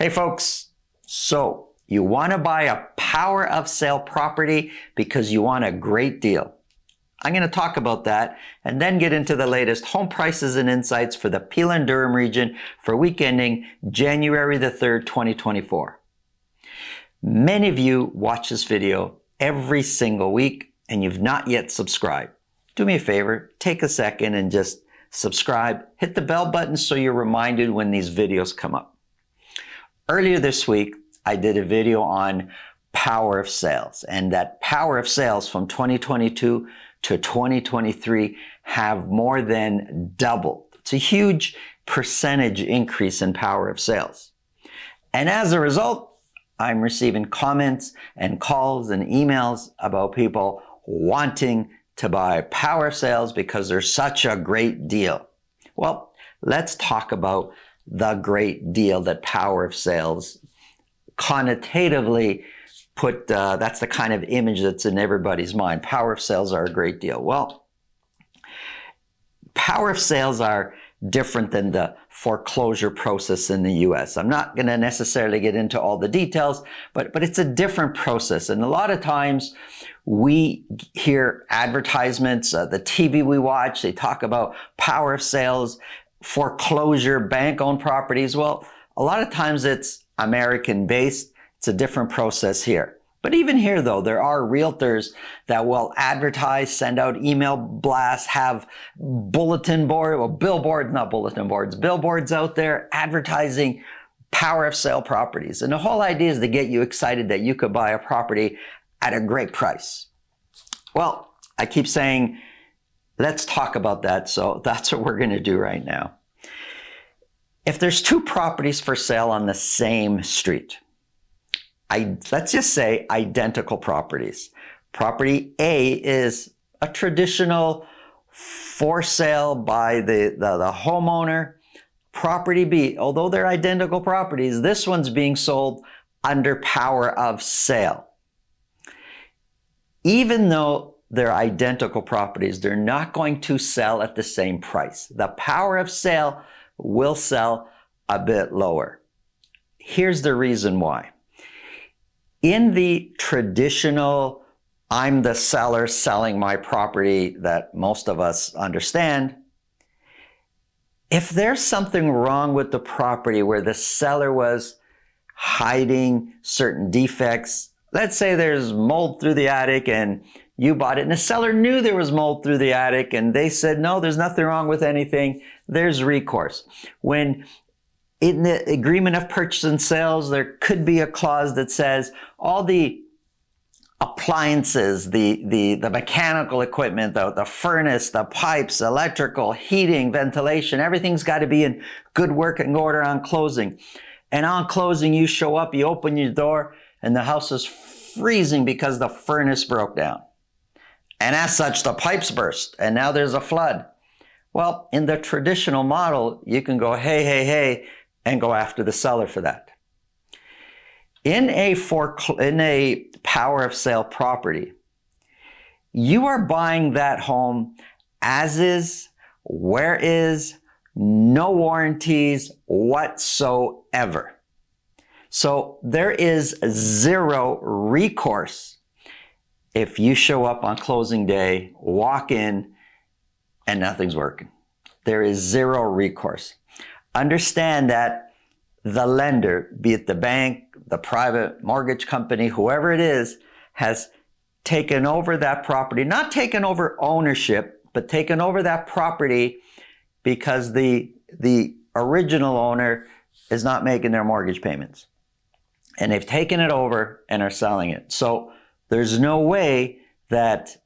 Hey folks, so you want to buy a power of sale property because you want a great deal. I'm going to talk about that and then get into the latest home prices and insights for the Peel and Durham region for week ending January the 3rd, 2024. Many of you watch this video every single week and you've not yet subscribed. Do me a favor, take a second and just subscribe. Hit the bell button so you're reminded when these videos come up. Earlier this week, I did a video on power of sales, and that power of sales from 2022 to 2023 have more than doubled. It's a huge percentage increase in power of sales. And as a result, I'm receiving comments and calls and emails about people wanting to buy power of sales because there's such a great deal. Well, let's talk about the great deal that power of sales connotatively put, that's the kind of image that's in everybody's mind. Power of sales are a great deal. Well, power of sales are different than the foreclosure process in the US. I'm not going to necessarily get into all the details, but it's a different process. And a lot of times we hear advertisements, the TV we watch, they talk about power of sales, foreclosure, bank-owned properties. Well, a lot of times it's American-based. It's a different process here. But even here, though, there are realtors that will advertise, send out email blasts, have bulletin board, well, billboards, not bulletin boards, billboards out there advertising power of sale properties. And the whole idea is to get you excited that you could buy a property at a great price. Well, I keep saying, let's talk about that. So that's what we're going to do right now. If there's two properties for sale on the same street, let's just say identical properties. Property A is a traditional for sale by the homeowner. Property B, although they're identical properties, this one's being sold under power of sale. Even though they're identical properties, they're not going to sell at the same price. The power of sale will sell a bit lower. Here's the reason why. In the traditional, I'm the seller selling my property that most of us understand, if there's something wrong with the property where the seller was hiding certain defects, let's say there's mold through the attic and you bought it and the seller knew there was mold through the attic and they said, no, there's nothing wrong with anything, there's recourse. When in the agreement of purchase and sales, there could be a clause that says all the appliances, the mechanical equipment, the furnace, the pipes, electrical, heating, ventilation, everything's got to be in good working order on closing. And on closing, you show up, you open your door, and the house is freezing because the furnace broke down. And as such, the pipes burst, and now there's a flood. Well, in the traditional model, you can go, hey, and go after the seller for that. In a power of sale property, you are buying that home as is, where is, no warranties whatsoever. So there is zero recourse if you show up on closing day, walk in, and nothing's working. There is zero recourse. Understand that the lender, be it the bank, the private mortgage company, whoever it is, has taken over that property, not taken over ownership, but taken over that property because the original owner is not making their mortgage payments. And they've taken it over and are selling it. So there's no way that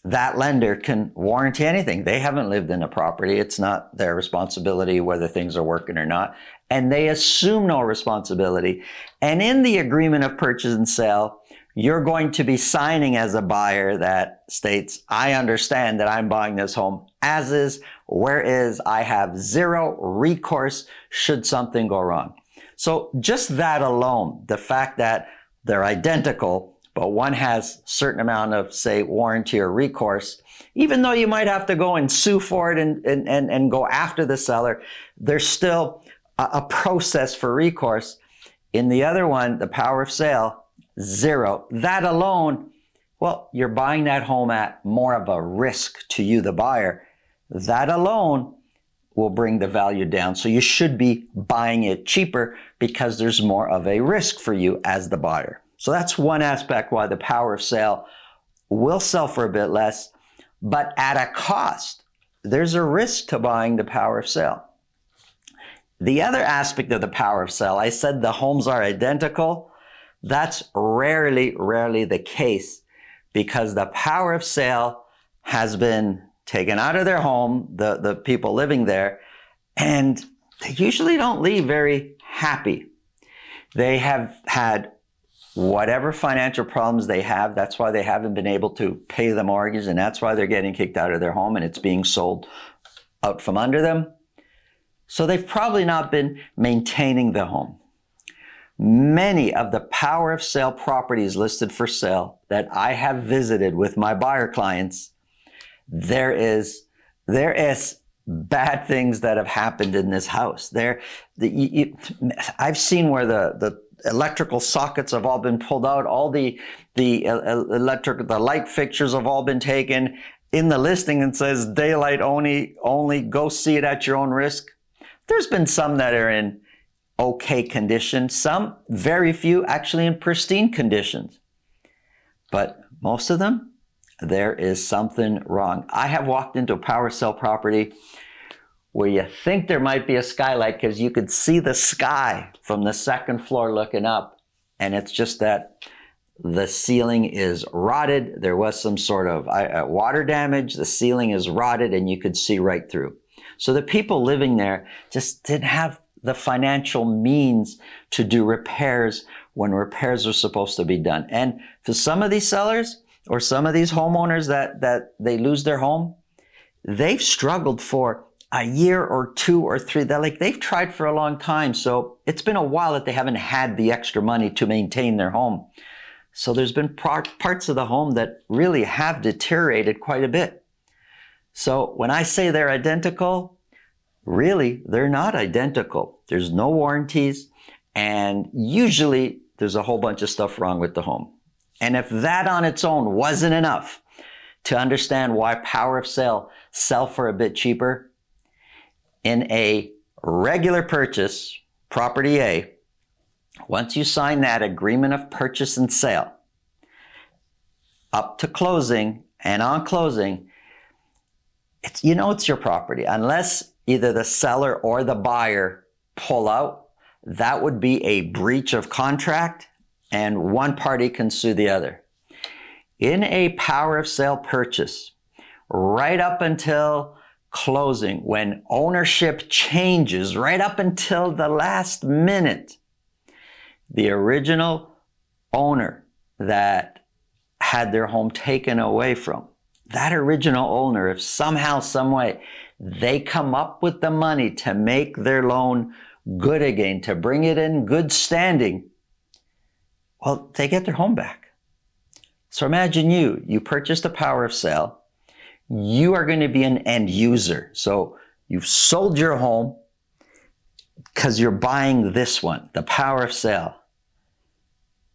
lender can warranty anything. They haven't lived in the property. It's not their responsibility whether things are working or not. And they assume no responsibility. And in the agreement of purchase and sale, you're going to be signing as a buyer that states, I understand that I'm buying this home as is, where is, I have zero recourse should something go wrong. So just that alone, the fact that they're identical, but one has a certain amount of, say, warranty or recourse, even though you might have to go and sue for it and go after the seller, there's still a process for recourse. In the other one, the power of sale, 0. That alone, well, you're buying that home at more of a risk to you, the buyer. That alone will bring the value down. So you should be buying it cheaper because there's more of a risk for you as the buyer. So that's one aspect why the power of sale will sell for a bit less, but at a cost. There's a risk to buying the power of sale. The other aspect of the power of sale, I said the homes are identical. That's rarely the case, because the power of sale has been taken out of their home, the people living there, and they usually don't leave very happy. They have had whatever financial problems they have. That's why they haven't been able to pay the mortgage, and that's why they're getting kicked out of their home and it's being sold out from under them. So they've probably not been maintaining the home. Many of the power of sale properties listed for sale that I have visited with my buyer clients, there is bad things that have happened in this house. I've seen where the electrical sockets have all been pulled out, all the light fixtures have all been taken. In the listing it says daylight only, go see it at your own risk. There's been some that are in okay condition, some, very few, actually in pristine conditions. But most of them, there is something wrong. I have walked into a power sale property where you think there might be a skylight because you could see the sky from the second floor looking up, and it's just that the ceiling is rotted. There was some sort of water damage. The ceiling is rotted and you could see right through. So the people living there just didn't have the financial means to do repairs when repairs are supposed to be done. And for some of these sellers or some of these homeowners that they lose their home, they've struggled for a year or 2 or 3. They've tried for a long time. So it's been a while that they haven't had the extra money to maintain their home. So there's been parts of the home that really have deteriorated quite a bit. So when I say they're identical, really, they're not identical. There's no warranties, and usually there's a whole bunch of stuff wrong with the home. And if that on its own wasn't enough to understand why power of sale sell for a bit cheaper, in a regular purchase, property A, once you sign that agreement of purchase and sale, up to closing and on closing, it's your property. Unless either the seller or the buyer pull out, that would be a breach of contract and one party can sue the other. In a power of sale purchase, right up until closing, when ownership changes, right up until the last minute, the original owner that had their home taken away from, that original owner, if somehow, some way, they come up with the money to make their loan good again, to bring it in good standing, well, they get their home back. So imagine you purchased a power of sale. You are going to be an end user. So you've sold your home because you're buying this one, the power of sale.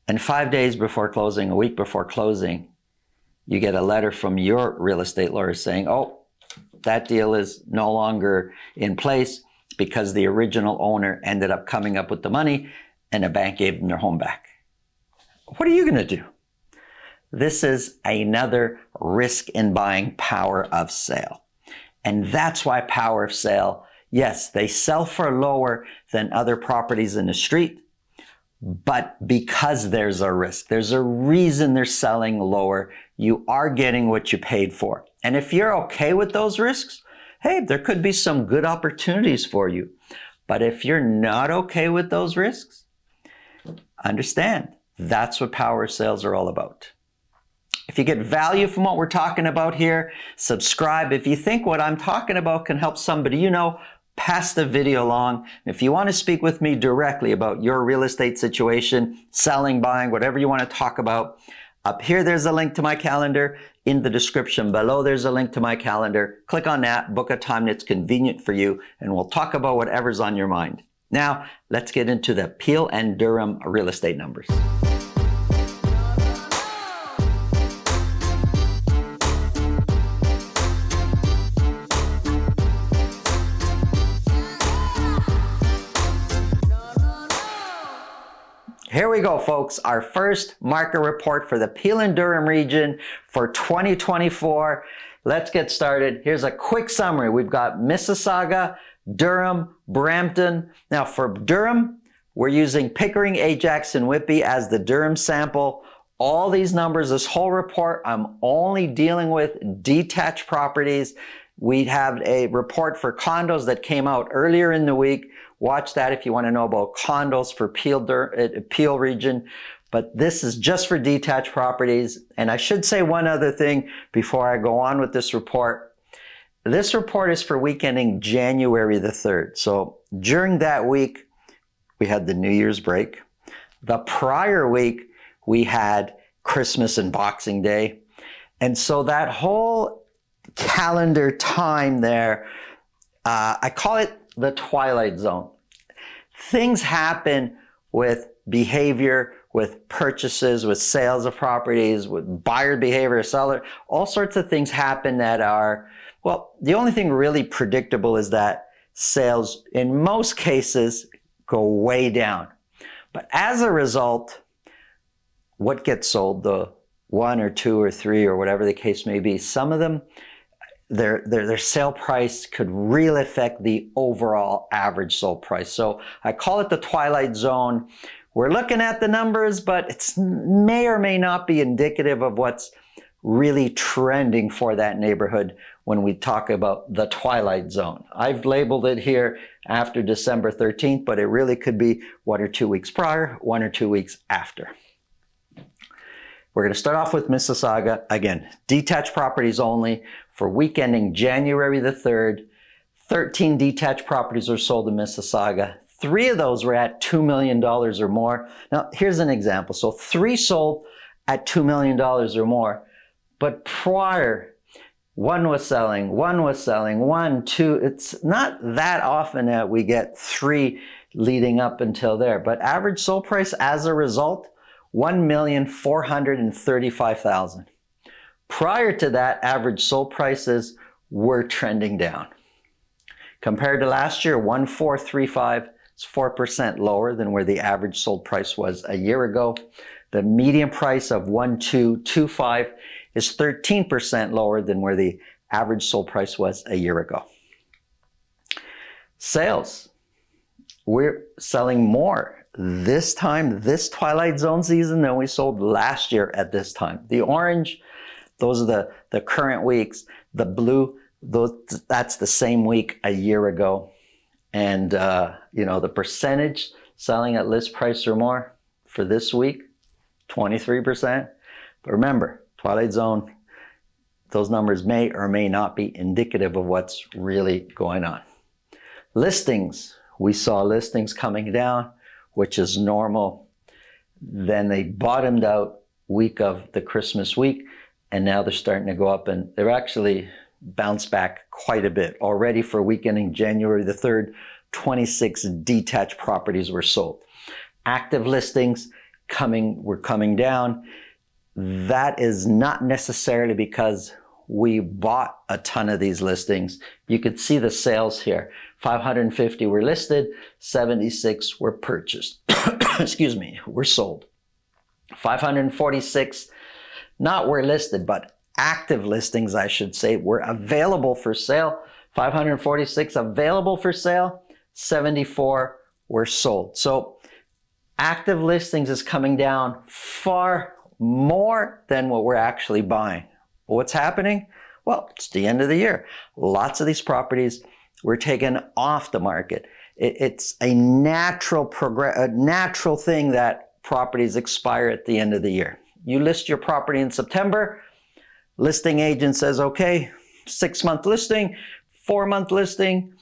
And 5 days before closing, a week before closing, you get a letter from your real estate lawyer saying, oh, that deal is no longer in place because the original owner ended up coming up with the money and the bank gave them their home back. What are you going to do? This is another risk in buying power of sale. And that's why power of sale, yes, they sell for lower than other properties in the street, but because there's a risk, there's a reason they're selling lower. You are getting what you paid for. And if you're okay with those risks, hey, there could be some good opportunities for you. But if you're not okay with those risks, understand that's what power of sales are all about. If you get value from what we're talking about here, subscribe. If you think what I'm talking about can help somebody you know, pass the video along. If you want to speak with me directly about your real estate situation, selling, buying, whatever you want to talk about, up here there's a link to my calendar. In the description below there's a link to my calendar. Click on that, book a time that's convenient for you, and we'll talk about whatever's on your mind. Now, let's get into the Peel and Durham real estate numbers. Here we go, folks. Our first market report for the Peel and Durham region for 2024. Let's get started. Here's a quick summary. We've got Mississauga, Durham, Brampton. Now for Durham, we're using Pickering, Ajax, and Whitby as the Durham sample. All these numbers, this whole report, I'm only dealing with detached properties. We have a report for condos that came out earlier in the week. Watch that if you want to know about condos for Peel region. But this is just for detached properties. And I should say one other thing before I go on with this report. This report is for week ending January the 3rd. So during that week, we had the New Year's break. The prior week, we had Christmas and Boxing Day. And so that whole calendar time there, I call it the twilight zone. Things happen with behavior, with purchases, with sales of properties, with buyer behavior, seller, all sorts of things happen that are, well, the only thing really predictable is that sales in most cases go way down. But as a result, what gets sold, the 1 or 2 or 3 or whatever the case may be, some of them, their sale price could really affect the overall average sold price. So I call it the twilight zone. We're looking at the numbers, but it may or may not be indicative of what's really trending for that neighborhood when we talk about the twilight zone. I've labeled it here after December 13th, but it really could be 1 or 2 weeks prior, 1 or 2 weeks after. We're going to start off with Mississauga. Again, detached properties only. For week ending January the 3rd, 13 detached properties were sold in Mississauga. 3 of those were at $2 million or more. Now, here's an example. So 3 sold at $2 million or more, but prior, 1 was selling, 1, 2. It's not that often that we get 3 leading up until there, but average sold price as a result, $1,435,000. Prior to that, average sold prices were trending down. Compared to last year, 1,435 is 4% lower than where the average sold price was a year ago. The median price of 1,225 is 13% lower than where the average sold price was a year ago. Sales. We're selling more this time, this twilight zone season, than we sold last year at this time. The orange, those are the current weeks. The blue, that's the same week a year ago. And, the percentage selling at list price or more for this week, 23%. But remember, twilight zone, those numbers may or may not be indicative of what's really going on. Listings, we saw listings coming down, which is normal. Then they bottomed out week of the Christmas week. And now they're starting to go up, and they're actually bounced back quite a bit. Already for week ending January the 3rd, 26 detached properties were sold. Active listings were coming down. That is not necessarily because we bought a ton of these listings. You could see the sales here. 550 were listed, 76 were purchased. Were sold. 546 not were listed, but active listings, I should say, were available for sale. 546 available for sale, 74 were sold. So active listings is coming down far more than what we're actually buying. What's happening? Well, it's the end of the year. Lots of these properties were taken off the market. It's a natural thing that properties expire at the end of the year. You list your property in September, listing agent says, okay, 6-month listing, 4-month listing.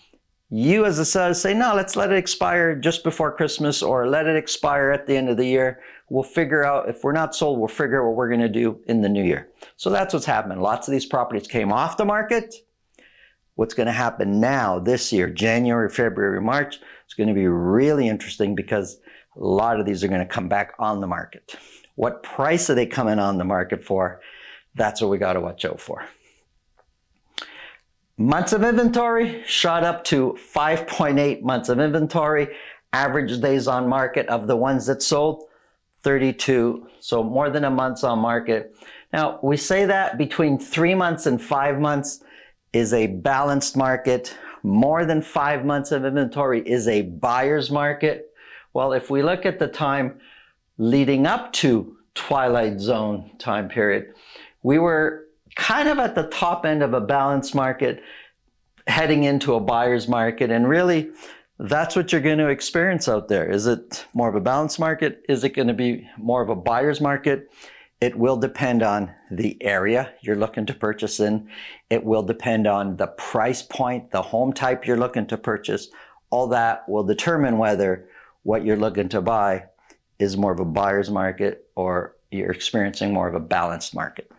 You as a seller say, no, let's let it expire just before Christmas or let it expire at the end of the year. We'll figure out, if we're not sold, we'll figure out what we're going to do in the new year. So that's what's happening. Lots of these properties came off the market. What's going to happen now this year, January, February, March, It's going to be really interesting because a lot of these are going to come back on the market. What price are they coming on the market for? That's what we got to watch out for. Months of inventory shot up to 5.8 months of inventory. Average days on market of the ones that sold, 32. So more than a month's on market. Now, we say that between 3 months and 5 months is a balanced market. More than 5 months of inventory is a buyer's market. Well, if we look at the time leading up to Twilight Zone time period, we were kind of at the top end of a balanced market heading into a buyer's market. And really, that's what you're going to experience out there. Is it more of a balanced market? Is it going to be more of a buyer's market? It will depend on the area you're looking to purchase in. It will depend on the price point, the home type you're looking to purchase. All that will determine whether what you're looking to buy is more of a buyer's market or you're experiencing more of a balanced market.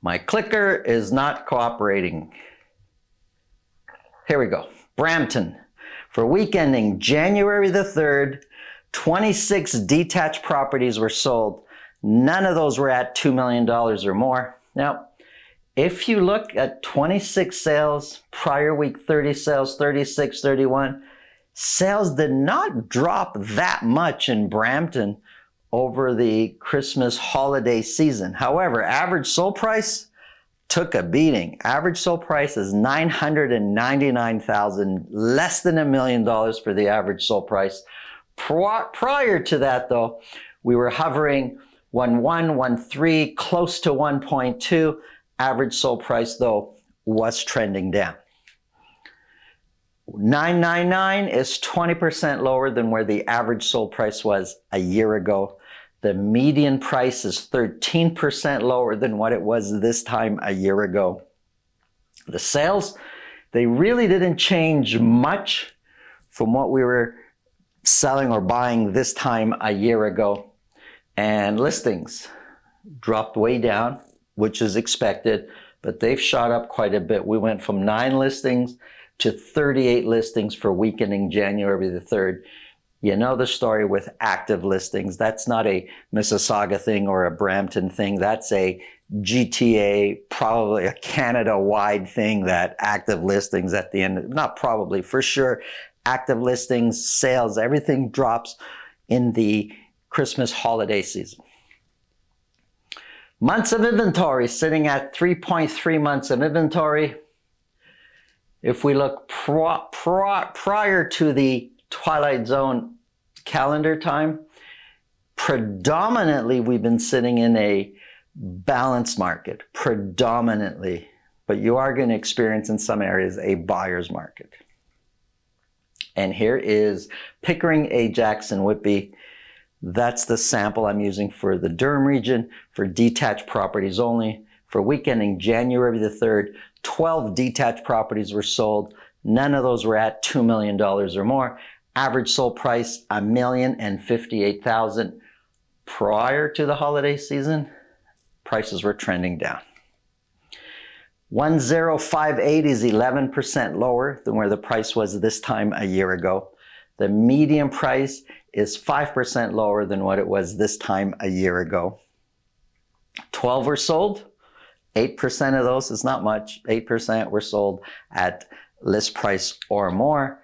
My clicker is not cooperating. Here we go. Brampton. For week ending January the 3rd, 26 detached properties were sold. None of those were at $2 million or more. Now, if you look at 26 sales, prior week 30 sales, 36, 31, sales did not drop that much in Brampton over the Christmas holiday season. However, average sold price took a beating. Average sold price is $999,000, less than $1 million for the average sold price. Prior to that, though, we were hovering 1.1, 1.3, close to 1.2. Average sold price, though, was trending down. 999 is 20% lower than where the average sold price was a year ago. The median price is 13% lower than what it was this time a year ago. The sales, they really didn't change much from what we were selling or buying this time a year ago. And listings dropped way down, which is expected, but they've shot up quite a bit. We went from 9 listings to 38 listings for week ending January the 3rd. You know the story with active listings. That's not a Mississauga thing or a Brampton thing. That's a GTA, probably a Canada-wide thing, that active listings at the end, not probably, for sure, active listings, sales, everything drops in the Christmas holiday season. Months of inventory sitting at 3.3 months of inventory. If we look prior to the Twilight Zone calendar time, predominantly we've been sitting in a balanced market, predominantly, but you are going to experience in some areas a buyer's market. And here is Pickering, Ajax, and Whitby. That's the sample I'm using for the Durham region for detached properties only. For week ending January the 3rd, 12 detached properties were sold. None of those were at $2 million or more. Average sold price, $1,058,000. Prior to the holiday season, prices were trending down. 1058 is 11% lower than where the price was this time a year ago. The median price is 5% lower than what it was this time a year ago. 12 were sold. 8% of those is not much. 8% were sold at list price or more.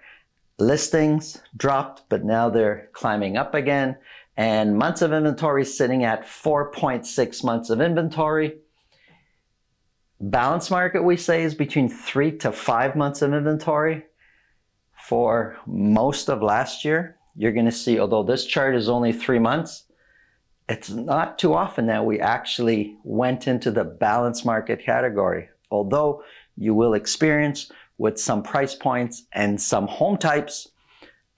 Listings dropped, but now they're climbing up again. And months of inventory sitting at 4.6 months of inventory. Balanced market, we say, is between 3 to 5 months of inventory. For most of last year, you're going to see, although this chart is only 3 months, it's not too often that we actually went into the balanced market category. Although you will experience with some price points and some home types,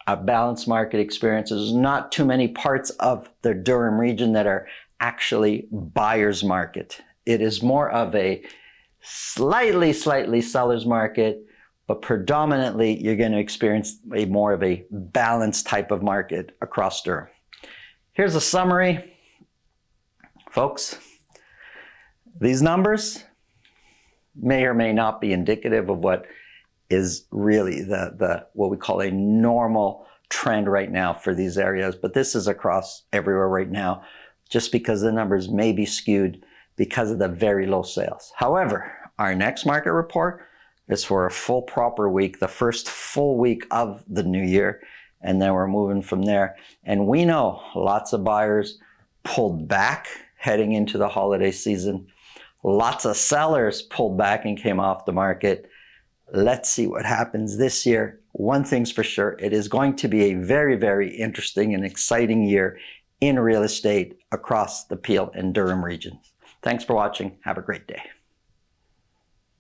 a balanced market experience. There's not too many parts of the Durham region that are actually buyer's market. It is more of a slightly seller's market, but predominantly you're going to experience more of a balanced type of market across Durham. Here's a summary. Folks, these numbers may or may not be indicative of what is really the what we call a normal trend right now for these areas. But this is across everywhere right now, just because the numbers may be skewed because of the very low sales. However, our next market report is for a full proper week, the first full week of the new year, and then we're moving from there. And we know lots of buyers pulled back heading into the holiday season. Lots of sellers pulled back and came off the market. Let's see what happens this year. One thing's for sure, it is going to be a very, very interesting and exciting year in real estate across the Peel and Durham regions. Thanks for watching. Have a great day.